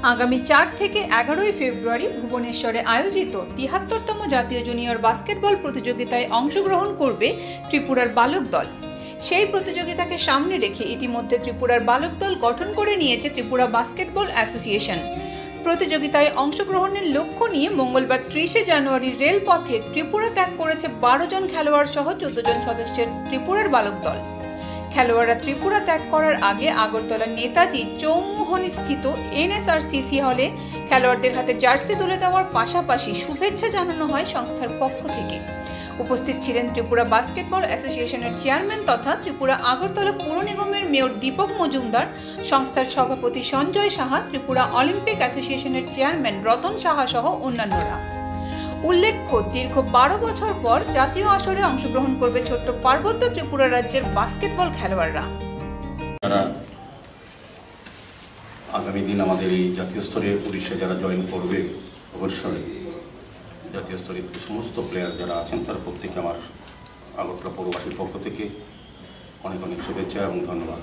আগামী 4 থেকে 11 ফেব্রুয়ারি ভুবনেশ্বরে আয়োজিত ৭৩তম জাতীয় জুনিয়র বাস্কেটবল প্রতিযোগিতায় অংশগ্রহণ করবে ত্রিপুরার বালক দল। সেই প্রতিযোগিতাকে সামনে রেখে ইতিমধ্যে ত্রিপুরার বালক দল গঠন করে নিয়েছে ত্রিপুরা বাস্কেটবল অ্যাসোসিয়েশন। প্রতিযোগিতায় অংশগ্রহণের লক্ষ্য নিয়ে মঙ্গলবার 30শে জানুয়ারি রেলপথে ত্রিপুরা ত্যাগ করেছে 12 জন খেলোয়াড় সহ 14 জন সদস্যের ত্রিপুরার বালক দল। খেলোয়াড়রা ত্রিপুরা ত্যাগ করার আগে আগরতলার নেতাজি চৌমুহনীস্থিত NSRCC হলে খেলোয়াড়দের হাতে জার্সি তুলে দেওয়ার পাশাপাশি শুভেচ্ছা জানানো হয় সংস্থার পক্ষ থেকে। উপস্থিত ছিলেন ত্রিপুরা বাস্কেটবল অ্যাসোসিয়েশনের চেয়ারম্যান তথা ত্রিপুরা আগরতলা পৌর নিগমের মেয়র দীপক মজুমদার, সংস্থার সভাপতি সঞ্জয় সাহা, ত্রিপুরা অলিম্পিক অ্যাসোসিয়েশনের চেয়ারম্যান রতন সাহা সহ অন্যান্যরা। উল্লেখ্য, দীর্ঘ 12 বছর পর জাতীয় আসরে অংশগ্রহণ করবে ছোট্ট পার্বত্য ত্রিপুরা রাজ্যের বাস্কেটবল খেলোয়াড়রা। আগামী দিন আমাদের এই জাতীয় স্তরে উড়িষ্যা যারা জয়েন করবে অবশ্যই জাতীয় স্তরের সমস্ত প্লেয়ার যারা আছেন তারা প্রত্যেকে আমার আগরতলা পৌরবাসীর পক্ষ থেকে অনেক অনেক শুভেচ্ছা এবং ধন্যবাদ।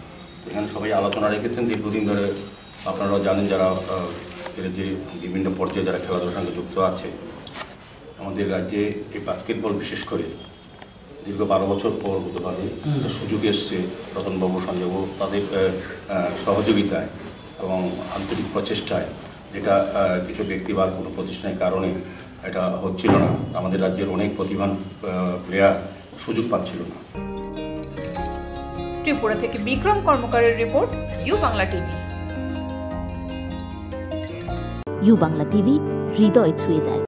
এখানে সবাই আলোচনা রেখেছেন দীর্ঘদিন ধরে, আপনারাও জানেন যারা এর যে বিভিন্ন পর্যায়ে যারা খেলাধুলার সঙ্গে যুক্ত আছে। আমাদের রাজ্যে এই বাস্কেটবল বিশেষ করে দীর্ঘ 12 বছর পর বোধহয় সুযোগ এসছে রতনবাবু, সঞ্জয়বাবু তাদের সহযোগিতায় এবং আন্তরিক প্রচেষ্টায়, যেটা কিছু ব্যক্তি বা কোনো প্রতিষ্ঠানের কারণে এটা হচ্ছিল না। আমাদের রাজ্যের অনেক প্রতিভান প্লেয়ার সুযোগ পাচ্ছিল না। ত্রিপুরা থেকে বিক্রম কর্মকারের report, U Bangla TV. U Bangla TV হৃদয় ছুঁয়ে যায়।